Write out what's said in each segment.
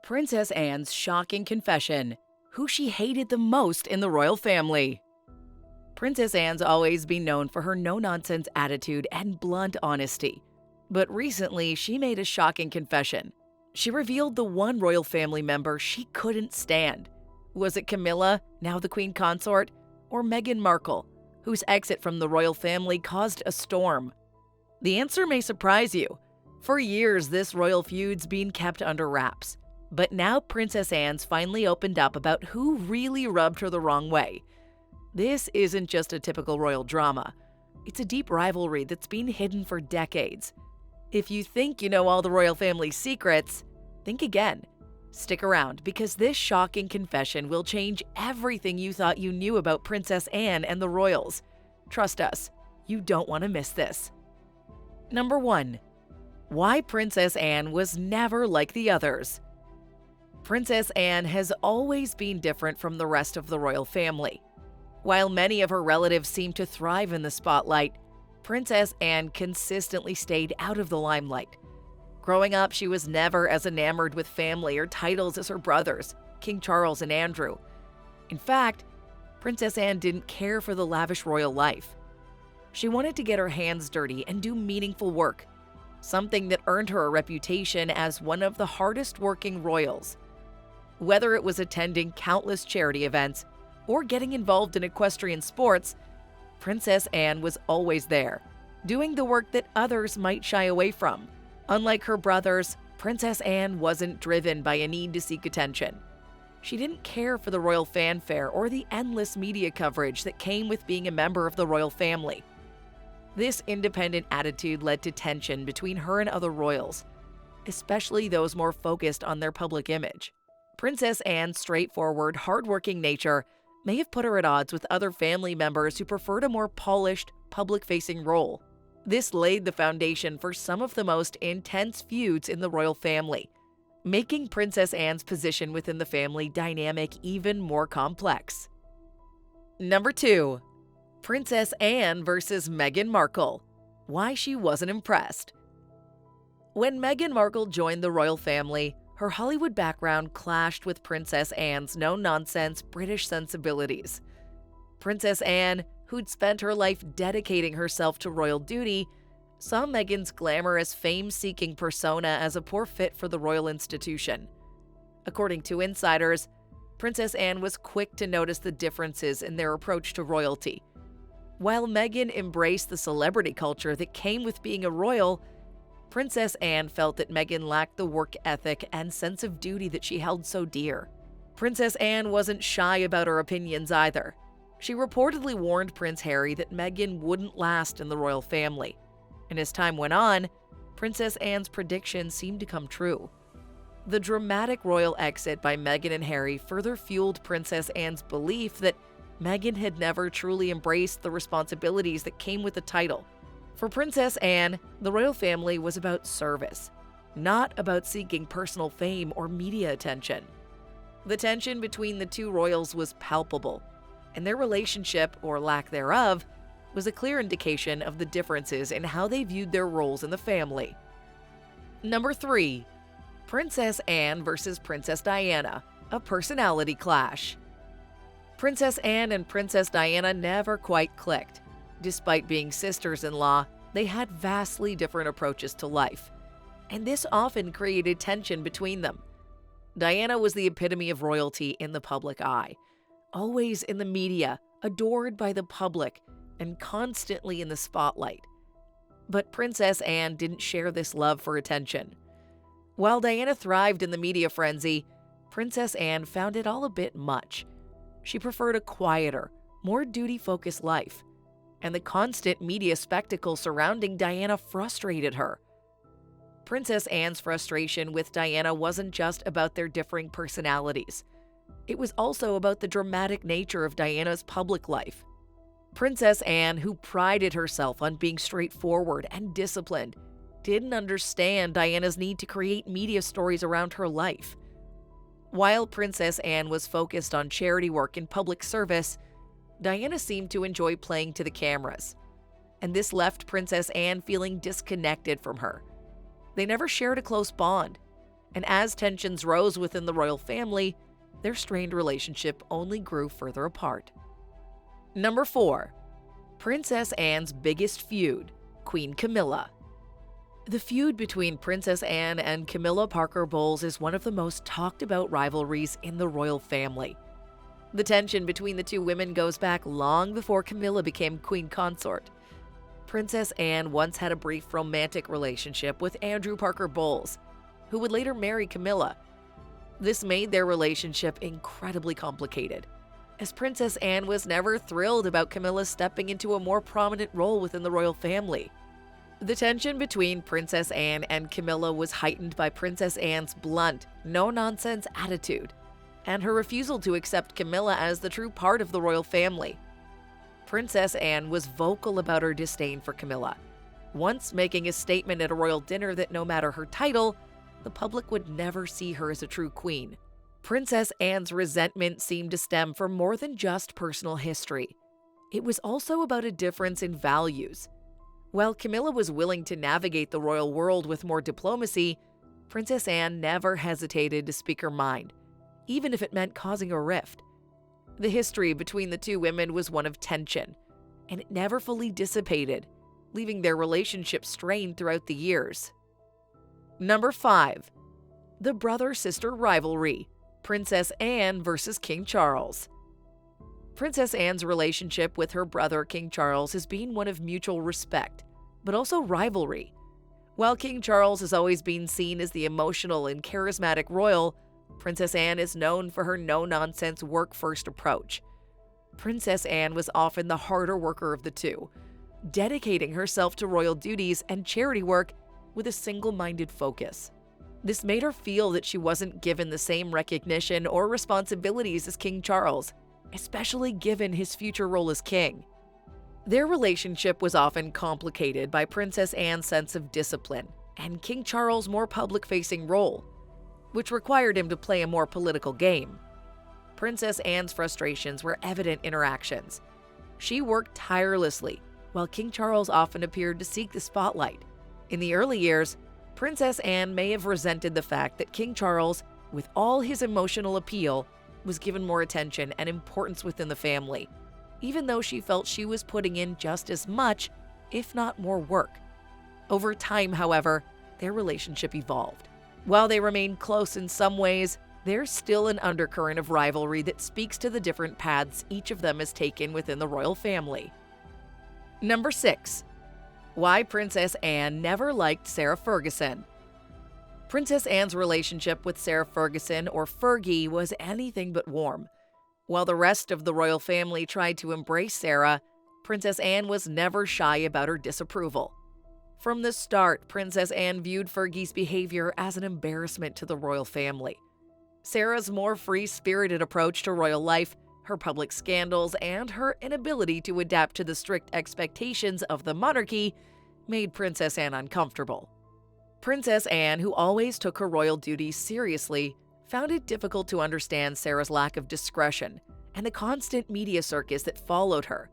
Princess Anne's shocking confession: who she hated the most in the royal family. Princess Anne's always been known for her no-nonsense attitude and blunt honesty. But recently, she made a shocking confession. She revealed the one royal family member she couldn't stand. Was it Camilla, now the Queen Consort, or Meghan Markle, whose exit from the royal family caused a storm? The answer may surprise you. For years, this royal feud's been kept under wraps. But now Princess Anne's finally opened up about who really rubbed her the wrong way. This isn't just a typical royal drama. It's a deep rivalry that's been hidden for decades. If you think you know all the royal family's secrets, think again. Stick around, because this shocking confession will change everything you thought you knew about Princess Anne and the royals. Trust us, you don't want to miss this. Number 1. Why Princess Anne was never like the others. Princess Anne has always been different from the rest of the royal family. While many of her relatives seem to thrive in the spotlight, Princess Anne consistently stayed out of the limelight. Growing up, she was never as enamored with family or titles as her brothers, King Charles and Andrew. In fact, Princess Anne didn't care for the lavish royal life. She wanted to get her hands dirty and do meaningful work, something that earned her a reputation as one of the hardest working royals. Whether it was attending countless charity events or getting involved in equestrian sports, Princess Anne was always there, doing the work that others might shy away from. Unlike her brothers, Princess Anne wasn't driven by a need to seek attention. She didn't care for the royal fanfare or the endless media coverage that came with being a member of the royal family. This independent attitude led to tension between her and other royals, especially those more focused on their public image. Princess Anne's straightforward, hardworking nature may have put her at odds with other family members who preferred a more polished, public-facing role. This laid the foundation for some of the most intense feuds in the royal family, making Princess Anne's position within the family dynamic even more complex. Number 2. Princess Anne versus Meghan Markle: why she wasn't impressed. When Meghan Markle joined the royal family, her Hollywood background clashed with Princess Anne's no-nonsense British sensibilities. Princess Anne, who'd spent her life dedicating herself to royal duty, saw Meghan's glamorous, fame-seeking persona as a poor fit for the royal institution. According to insiders, Princess Anne was quick to notice the differences in their approach to royalty. While Meghan embraced the celebrity culture that came with being a royal, Princess Anne felt that Meghan lacked the work ethic and sense of duty that she held so dear. Princess Anne wasn't shy about her opinions either. She reportedly warned Prince Harry that Meghan wouldn't last in the royal family. And as time went on, Princess Anne's predictions seemed to come true. The dramatic royal exit by Meghan and Harry further fueled Princess Anne's belief that Meghan had never truly embraced the responsibilities that came with the title. For Princess Anne, the royal family was about service, not about seeking personal fame or media attention. The tension between the two royals was palpable, and their relationship, or lack thereof, was a clear indication of the differences in how they viewed their roles in the family. Number 3. Princess Anne versus Princess Diana: a personality clash. Princess Anne and Princess Diana never quite clicked. Despite being sisters-in-law, they had vastly different approaches to life, and this often created tension between them. Diana was the epitome of royalty in the public eye, always in the media, adored by the public, and constantly in the spotlight. But Princess Anne didn't share this love for attention. While Diana thrived in the media frenzy, Princess Anne found it all a bit much. She preferred a quieter, more duty-focused life, and the constant media spectacle surrounding Diana frustrated her. Princess Anne's frustration with Diana wasn't just about their differing personalities. It was also about the dramatic nature of Diana's public life. Princess Anne, who prided herself on being straightforward and disciplined, didn't understand Diana's need to create media stories around her life. While Princess Anne was focused on charity work and public service, Diana seemed to enjoy playing to the cameras, and this left Princess Anne feeling disconnected from her. They never shared a close bond, and as tensions rose within the royal family, their strained relationship only grew further apart. Number 4. Princess Anne's biggest feud, Queen Camilla. The feud between Princess Anne and Camilla Parker Bowles is one of the most talked about rivalries in the royal family. The tension between the two women goes back long before Camilla became queen consort. Princess Anne once had a brief romantic relationship with Andrew Parker Bowles, who would later marry Camilla. This made their relationship incredibly complicated, as Princess Anne was never thrilled about Camilla stepping into a more prominent role within the royal family. The tension between Princess Anne and Camilla was heightened by Princess Anne's blunt, no-nonsense attitude, and her refusal to accept Camilla as the true part of the royal family. Princess Anne was vocal about her disdain for Camilla, once making a statement at a royal dinner that no matter her title, the public would never see her as a true queen. Princess Anne's resentment seemed to stem from more than just personal history. It was also about a difference in values. While Camilla was willing to navigate the royal world with more diplomacy, Princess Anne never hesitated to speak her mind, even if it meant causing a rift. The history between the two women was one of tension, and it never fully dissipated, leaving their relationship strained throughout the years. Number 5. The brother-sister rivalry, Princess Anne versus King Charles. Princess Anne's relationship with her brother King Charles has been one of mutual respect, but also rivalry. While King Charles has always been seen as the emotional and charismatic royal, Princess Anne is known for her no-nonsense work-first approach. Princess Anne was often the harder worker of the two, dedicating herself to royal duties and charity work with a single-minded focus. This made her feel that she wasn't given the same recognition or responsibilities as King Charles, especially given his future role as king. Their relationship was often complicated by Princess Anne's sense of discipline and King Charles' more public-facing role, which required him to play a more political game. Princess Anne's frustrations were evident in her actions. She worked tirelessly, while King Charles often appeared to seek the spotlight. In the early years, Princess Anne may have resented the fact that King Charles, with all his emotional appeal, was given more attention and importance within the family, even though she felt she was putting in just as much, if not more work. Over time, however, their relationship evolved. While they remain close in some ways, there's still an undercurrent of rivalry that speaks to the different paths each of them has taken within the royal family. Number 6. Why Princess Anne never liked Sarah Ferguson. Princess Anne's relationship with Sarah Ferguson, or Fergie, was anything but warm. While the rest of the royal family tried to embrace Sarah, Princess Anne was never shy about her disapproval. From the start, Princess Anne viewed Fergie's behavior as an embarrassment to the royal family. Sarah's more free-spirited approach to royal life, her public scandals, and her inability to adapt to the strict expectations of the monarchy made Princess Anne uncomfortable. Princess Anne, who always took her royal duties seriously, found it difficult to understand Sarah's lack of discretion and the constant media circus that followed her.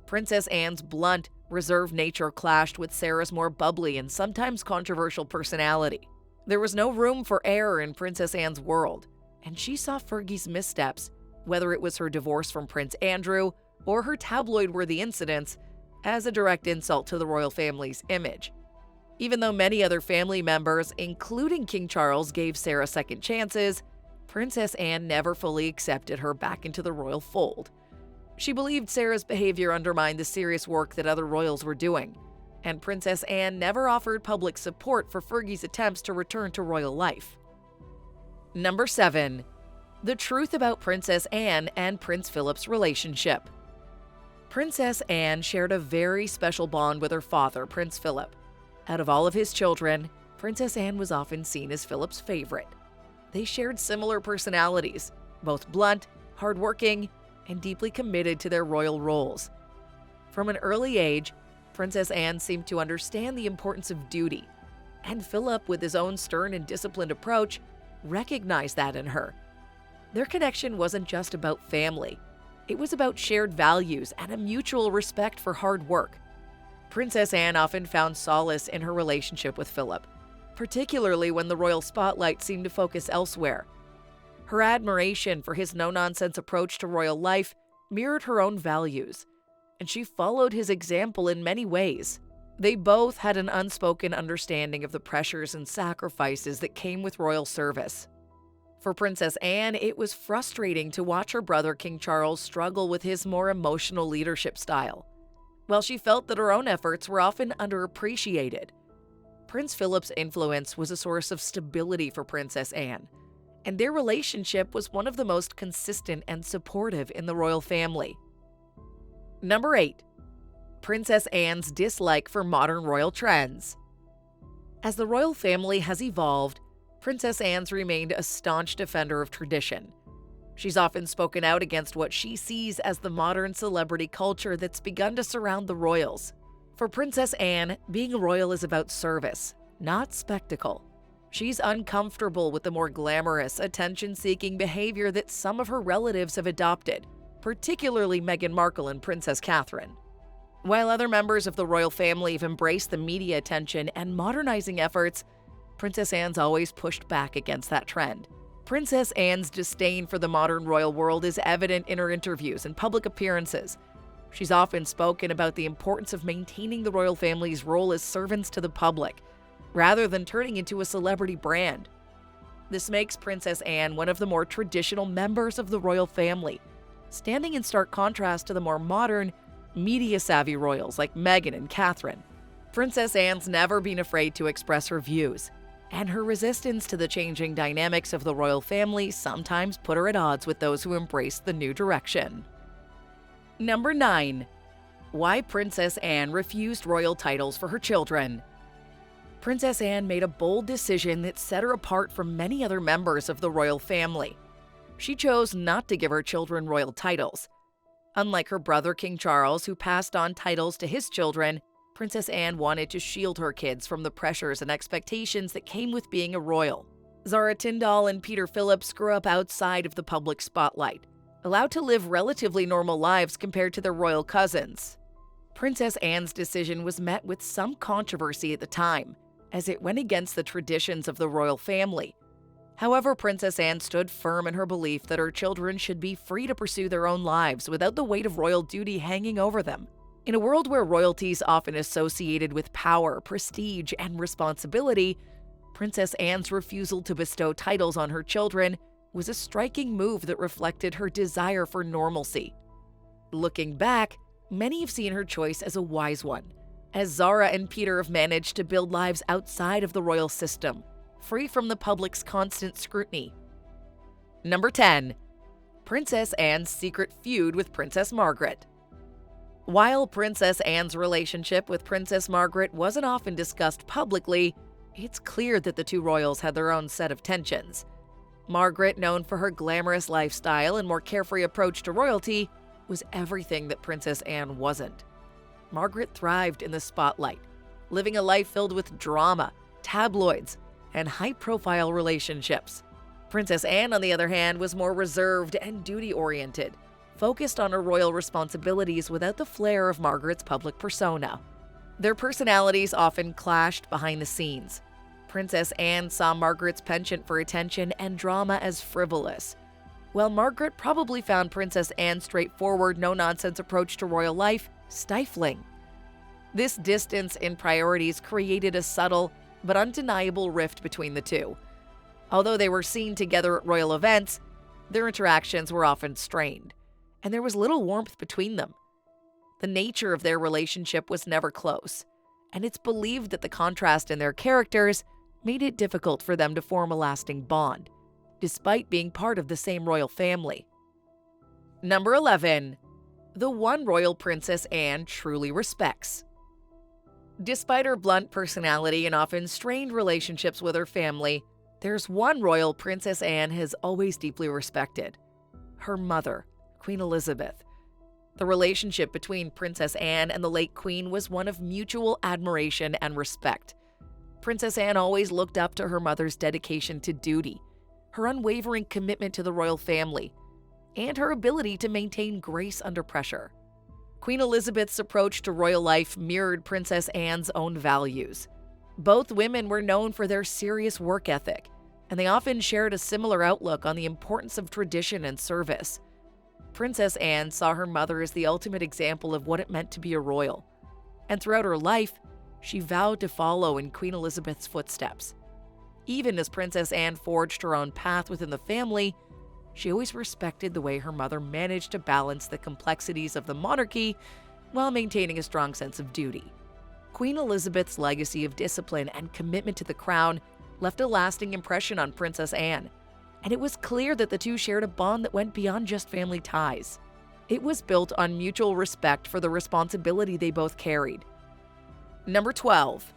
Princess Anne's blunt, reserved nature clashed with Sarah's more bubbly and sometimes controversial personality. There was no room for error in Princess Anne's world, and she saw Fergie's missteps, whether it was her divorce from Prince Andrew or her tabloid-worthy incidents, as a direct insult to the royal family's image. Even though many other family members, including King Charles, gave Sarah second chances, Princess Anne never fully accepted her back into the royal fold. She believed Sarah's behavior undermined the serious work that other royals were doing, and Princess Anne never offered public support for Fergie's attempts to return to royal life. Number 7. The truth about Princess Anne and Prince Philip's relationship. Princess Anne shared a very special bond with her father, Prince Philip. Out of all of his children, Princess Anne was often seen as Philip's favorite. They shared similar personalities, both blunt, hardworking, and deeply committed to their royal roles. From an early age, Princess Anne seemed to understand the importance of duty, and Philip, with his own stern and disciplined approach, recognized that in her. Their connection wasn't just about family. It was about shared values and a mutual respect for hard work. Princess Anne often found solace in her relationship with Philip, particularly when the royal spotlight seemed to focus elsewhere. Her admiration for his no-nonsense approach to royal life mirrored her own values, and she followed his example in many ways. They both had an unspoken understanding of the pressures and sacrifices that came with royal service. For Princess Anne, it was frustrating to watch her brother King Charles struggle with his more emotional leadership style, while she felt that her own efforts were often underappreciated. Prince Philip's influence was a source of stability for Princess Anne, and their relationship was one of the most consistent and supportive in the royal family. Number 8. Princess Anne's dislike for modern royal trends. As the royal family has evolved, Princess Anne's remained a staunch defender of tradition. She's often spoken out against what she sees as the modern celebrity culture that's begun to surround the royals. For Princess Anne, being a royal is about service, not spectacle. She's uncomfortable with the more glamorous, attention-seeking behavior that some of her relatives have adopted, particularly Meghan Markle and Princess Catherine. While other members of the royal family have embraced the media attention and modernizing efforts, Princess Anne's always pushed back against that trend. Princess Anne's disdain for the modern royal world is evident in her interviews and public appearances. She's often spoken about the importance of maintaining the royal family's role as servants to the public, rather than turning into a celebrity brand. This makes Princess Anne one of the more traditional members of the royal family, standing in stark contrast to the more modern, media-savvy royals like Meghan and Catherine. Princess Anne's never been afraid to express her views, and her resistance to the changing dynamics of the royal family sometimes put her at odds with those who embrace the new direction. Number 9. Why Princess Anne refused royal titles for her children. Princess Anne made a bold decision that set her apart from many other members of the royal family. She chose not to give her children royal titles. Unlike her brother King Charles, who passed on titles to his children, Princess Anne wanted to shield her kids from the pressures and expectations that came with being a royal. Zara Tindall and Peter Phillips grew up outside of the public spotlight, allowed to live relatively normal lives compared to their royal cousins. Princess Anne's decision was met with some controversy at the time, as it went against the traditions of the royal family. However, Princess Anne stood firm in her belief that her children should be free to pursue their own lives without the weight of royal duty hanging over them. In a world where royalty is often associated with power, prestige, and responsibility, Princess Anne's refusal to bestow titles on her children was a striking move that reflected her desire for normalcy. Looking back, many have seen her choice as a wise one, as Zara and Peter have managed to build lives outside of the royal system, free from the public's constant scrutiny. Number 10. Princess Anne's secret feud with Princess Margaret. While Princess Anne's relationship with Princess Margaret wasn't often discussed publicly, it's clear that the two royals had their own set of tensions. Margaret, known for her glamorous lifestyle and more carefree approach to royalty, was everything that Princess Anne wasn't. Margaret thrived in the spotlight, living a life filled with drama, tabloids, and high-profile relationships. Princess Anne, on the other hand, was more reserved and duty-oriented, focused on her royal responsibilities without the flair of Margaret's public persona. Their personalities often clashed behind the scenes. Princess Anne saw Margaret's penchant for attention and drama as frivolous, while Margaret probably found Princess Anne's straightforward, no-nonsense approach to royal life stifling. This distance in priorities created a subtle but undeniable rift between the two. Although they were seen together at royal events, their interactions were often strained, and there was little warmth between them. The nature of their relationship was never close, and it's believed that the contrast in their characters made it difficult for them to form a lasting bond, despite being part of the same royal family. Number 11. The one royal Princess Anne truly respects. Despite her blunt personality and often strained relationships with her family, there's one royal Princess Anne has always deeply respected: her mother, Queen Elizabeth. The relationship between Princess Anne and the late Queen was one of mutual admiration and respect. Princess Anne always looked up to her mother's dedication to duty, her unwavering commitment to the royal family, and her ability to maintain grace under pressure. Queen Elizabeth's approach to royal life mirrored Princess Anne's own values. Both women were known for their serious work ethic, and they often shared a similar outlook on the importance of tradition and service. Princess Anne saw her mother as the ultimate example of what it meant to be a royal, and throughout her life, she vowed to follow in Queen Elizabeth's footsteps. Even as Princess Anne forged her own path within the family, she always respected the way her mother managed to balance the complexities of the monarchy while maintaining a strong sense of duty. Queen Elizabeth's legacy of discipline and commitment to the crown left a lasting impression on Princess Anne, and it was clear that the two shared a bond that went beyond just family ties. It was built on mutual respect for the responsibility they both carried. Number 12.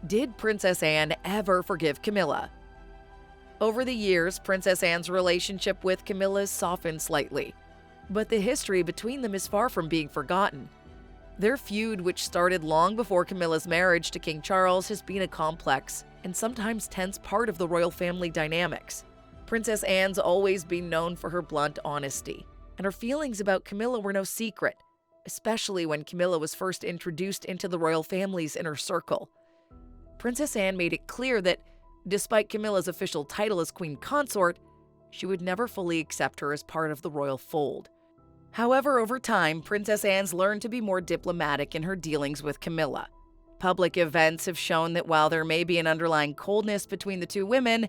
Did Princess Anne ever forgive Camilla? Over the years, Princess Anne's relationship with Camilla has softened slightly, but the history between them is far from being forgotten. Their feud, which started long before Camilla's marriage to King Charles, has been a complex and sometimes tense part of the royal family dynamics. Princess Anne's always been known for her blunt honesty, and her feelings about Camilla were no secret, especially when Camilla was first introduced into the royal family's inner circle. Princess Anne made it clear that, despite Camilla's official title as Queen Consort, she would never fully accept her as part of the royal fold. However, over time, Princess Anne's learned to be more diplomatic in her dealings with Camilla. Public events have shown that while there may be an underlying coldness between the two women,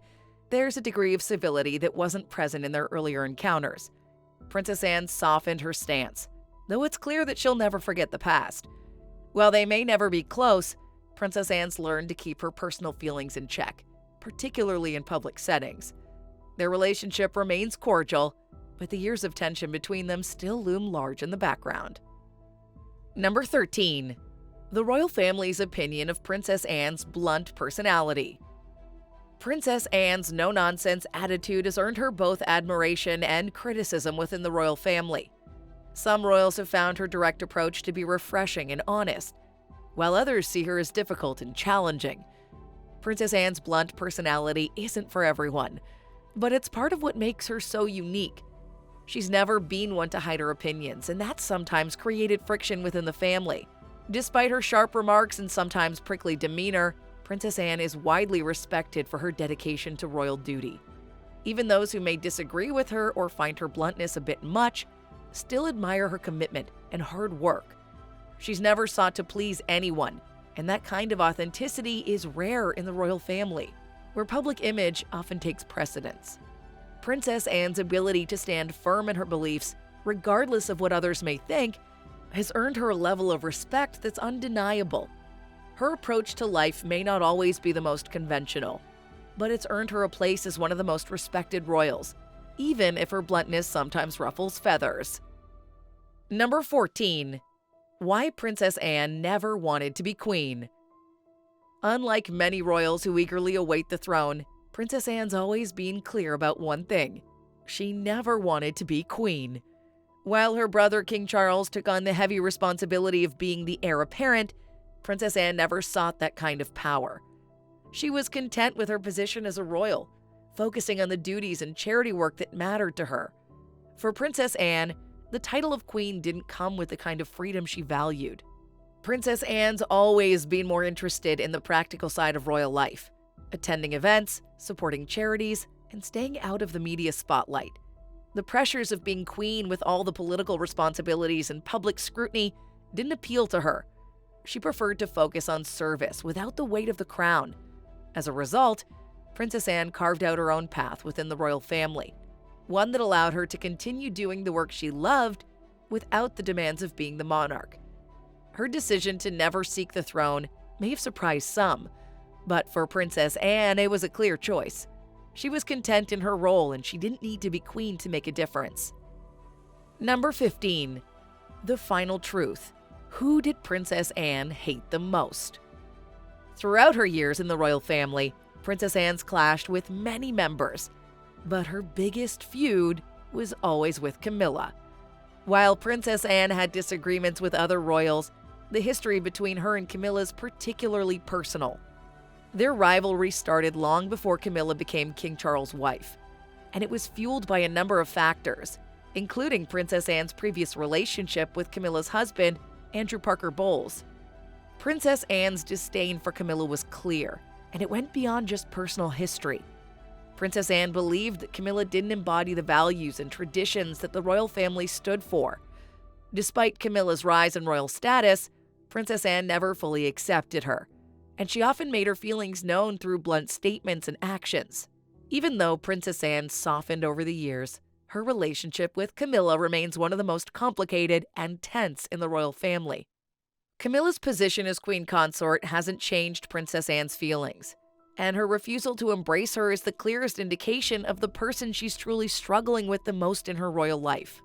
there's a degree of civility that wasn't present in their earlier encounters. Princess Anne softened her stance, though it's clear that she'll never forget the past. While they may never be close, Princess Anne's learned to keep her personal feelings in check, particularly in public settings. Their relationship remains cordial, but the years of tension between them still loom large in the background. Number 13. The royal family's opinion of Princess Anne's blunt personality. Princess Anne's no-nonsense attitude has earned her both admiration and criticism within the royal family. Some royals have found her direct approach to be refreshing and honest, while others see her as difficult and challenging. Princess Anne's blunt personality isn't for everyone, but it's part of what makes her so unique. She's never been one to hide her opinions, and that's sometimes created friction within the family. Despite her sharp remarks and sometimes prickly demeanor, Princess Anne is widely respected for her dedication to royal duty. Even those who may disagree with her or find her bluntness a bit much still admire her commitment and hard work. She's never sought to please anyone, and that kind of authenticity is rare in the royal family, where public image often takes precedence. Princess Anne's ability to stand firm in her beliefs, regardless of what others may think, has earned her a level of respect that's undeniable. Her approach to life may not always be the most conventional, but it's earned her a place as one of the most respected royals, even if her bluntness sometimes ruffles feathers. Number 14. Why Princess Anne never wanted to be queen. Unlike many royals who eagerly await the throne, Princess Anne's always been clear about one thing: she never wanted to be queen. While her brother King Charles took on the heavy responsibility of being the heir apparent, Princess Anne never sought that kind of power. She was content with her position as a royal, focusing on the duties and charity work that mattered to her. For Princess Anne, the title of queen didn't come with the kind of freedom she valued. Princess Anne's always been more interested in the practical side of royal life, attending events, supporting charities, and staying out of the media spotlight. The pressures of being queen with all the political responsibilities and public scrutiny didn't appeal to her. She preferred to focus on service without the weight of the crown. As a result, Princess Anne carved out her own path within the royal family, one that allowed her to continue doing the work she loved without the demands of being the monarch. Her decision to never seek the throne may have surprised some, but for Princess Anne, it was a clear choice. She was content in her role, and she didn't need to be queen to make a difference. Number 15. The final truth. Who did Princess Anne hate the most? Throughout her years in the royal family, Princess Anne's clashed with many members, but her biggest feud was always with Camilla. While Princess Anne had disagreements with other royals, the history between her and Camilla is particularly personal. Their rivalry started long before Camilla became King Charles' wife, and it was fueled by a number of factors, including Princess Anne's previous relationship with Camilla's husband, Andrew Parker Bowles. Princess Anne's disdain for Camilla was clear, and it went beyond just personal history. Princess Anne believed that Camilla didn't embody the values and traditions that the royal family stood for. Despite Camilla's rise in royal status, Princess Anne never fully accepted her, and she often made her feelings known through blunt statements and actions. Even though Princess Anne softened over the years, her relationship with Camilla remains one of the most complicated and tense in the royal family. Camilla's position as queen consort hasn't changed Princess Anne's feelings, and her refusal to embrace her is the clearest indication of the person she's truly struggling with the most in her royal life.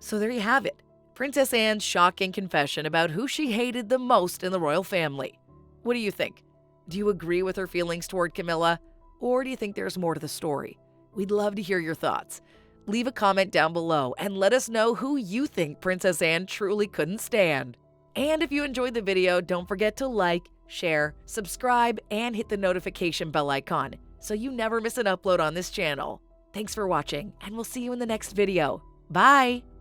So there you have it, Princess Anne's shocking confession about who she hated the most in the royal family. What do you think? Do you agree with her feelings toward Camilla, or do you think there's more to the story? We'd love to hear your thoughts. Leave a comment down below and let us know who you think Princess Anne truly couldn't stand. And if you enjoyed the video, don't forget to like, share, subscribe, and hit the notification bell icon so you never miss an upload on this channel. Thanks for watching, and we'll see you in the next video. Bye!